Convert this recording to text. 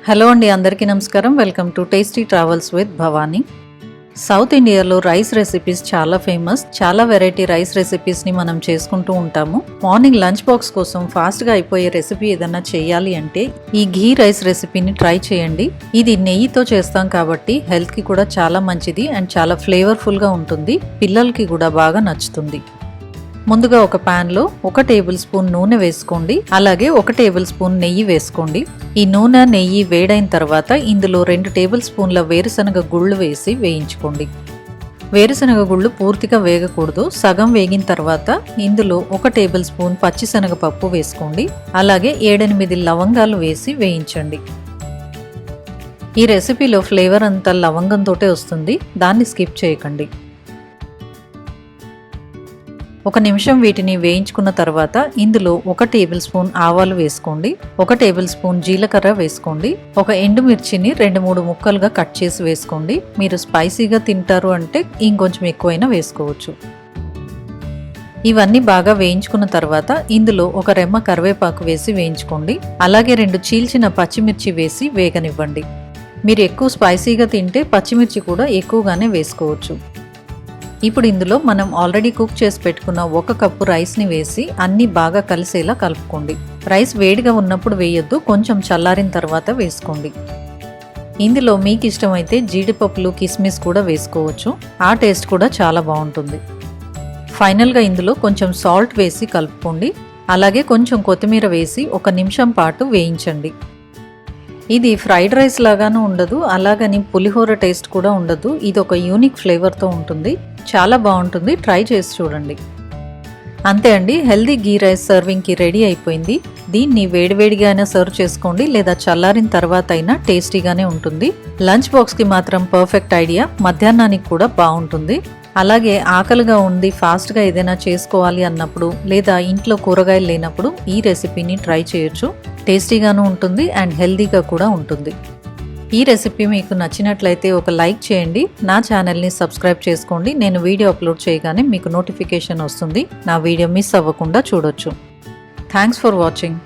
Hello అండి, అందరికీ నమస్కారం. Welcome to tasty travels with Bhavani. South ఇండియాలో రైస్ రెసిపీస్ చాలా ఫేమస్. చాలా వెరైటీ రైస్ రెసిపీస్ని మనం చేసుకుంటూ ఉంటాము. మార్నింగ్ లంచ్ బాక్స్ కోసం ఫాస్ట్గా అయిపోయే రెసిపీ ఏదన్నా చేయాలి అంటే ఈ ఘీ రైస్ రెసిపీని ట్రై చేయండి. ఇది నెయ్యితో చేస్తాం కాబట్టి హెల్త్కి కూడా చాలా మంచిది అండ్ చాలా ఫ్లేవర్ఫుల్గా ఉంటుంది. పిల్లలకి కూడా బాగా నచ్చుతుంది. ముందుగా ఒక ప్యాన్లో 1 టేబుల్ స్పూన్ నూనె వేసుకోండి. అలాగే 1 టేబుల్ స్పూన్ నెయ్యి వేసుకోండి. ఈ నూనె నెయ్యి వేడైన తర్వాత ఇందులో 2 టేబుల్ స్పూన్ల వేరుశనగ గుళ్ళు వేసి వేయించుకోండి. వేరుశనగ గుళ్ళు పూర్తిగా వేగకూడదు. సగం వేగిన తర్వాత ఇందులో 1 టేబుల్ స్పూన్ పచ్చిశనగపప్పు వేసుకోండి. అలాగే 7-8 లవంగాలు వేసి వేయించండి. ఈ రెసిపీలో ఫ్లేవర్ అంతా లవంగంతోటే వస్తుంది, దాన్ని స్కిప్ చేయకండి. 1 నిమిషం వీటిని వేయించుకున్న తర్వాత ఇందులో 1 టేబుల్ స్పూన్ ఆవాలు వేసుకోండి. 1 టేబుల్ స్పూన్ జీలకర్ర వేసుకోండి. 1 ఎండుమిర్చిని 2-3 ముక్కలుగా కట్ చేసి వేసుకోండి. మీరు స్పైసీగా తింటారు అంటే ఇంకొంచెం ఎక్కువైనా వేసుకోవచ్చు. ఇవన్నీ బాగా వేయించుకున్న తర్వాత ఇందులో 1 రెమ్మ కరివేపాకు వేసి వేయించుకోండి. అలాగే 2 చీల్చిన పచ్చిమిర్చి వేసి వేగనివ్వండి. మీరు ఎక్కువ స్పైసీగా తింటే పచ్చిమిర్చి కూడా ఎక్కువగానే వేసుకోవచ్చు. ఇప్పుడు ఇందులో మనం ఆల్రెడీ కుక్ చేసి పెట్టుకున్న 1 కప్పు రైస్ని వేసి అన్నీ బాగా కలిసేలా కలుపుకోండి. రైస్ వేడిగా ఉన్నప్పుడు వేయొద్దు, కొంచెం చల్లారిన తర్వాత వేసుకోండి. ఇందులో మీకు ఇష్టమైతే జీడిపప్పులు కిస్మిస్ కూడా వేసుకోవచ్చు. ఆ టేస్ట్ కూడా చాలా బాగుంటుంది. ఫైనల్గా ఇందులో కొంచెం సాల్ట్ వేసి కలుపుకోండి. అలాగే కొంచెం కొత్తిమీర వేసి 1 నిమిషం పాటు వేయించండి. ఇది ఫ్రైడ్ రైస్ లాగాను ఉండదు, అలాగని పులిహోర టేస్ట్ కూడా ఉండదు. ఇది ఒక యూనిక్ ఫ్లేవర్తో ఉంటుంది, చాలా బాగుంటుంది. ట్రై చేసి చూడండి. అంతే అండి, హెల్దీ ఘీ రైస్ సర్వింగ్కి రెడీ అయిపోయింది. దీన్ని వేడివేడిగా అయినా సర్వ్ చేసుకోండి, లేదా చల్లారిన తర్వాత అయినా టేస్టీగానే ఉంటుంది. లంచ్ బాక్స్కి మాత్రం పర్ఫెక్ట్ ఐడియా. మధ్యాహ్నానికి కూడా బాగుంటుంది. అలాగే ఆకలిగా ఉండి ఫాస్ట్గా ఏదైనా చేసుకోవాలి అన్నప్పుడు, లేదా ఇంట్లో కూరగాయలు లేనప్పుడు ఈ రెసిపీని ట్రై చేయొచ్చు. టేస్టీగాను ఉంటుంది అండ్ హెల్దీగా కూడా ఉంటుంది. ఈ రెసిపీ మీకు నచ్చినట్లయితే ఒక లైక్ చేయండి. నా ఛానల్ని సబ్స్క్రైబ్ చేసుకోండి. నేను వీడియో అప్లోడ్ చేయగానే మీకు నోటిఫికేషన్ వస్తుంది. నా వీడియో మిస్ అవ్వకుండా చూడొచ్చు. Thanks for watching.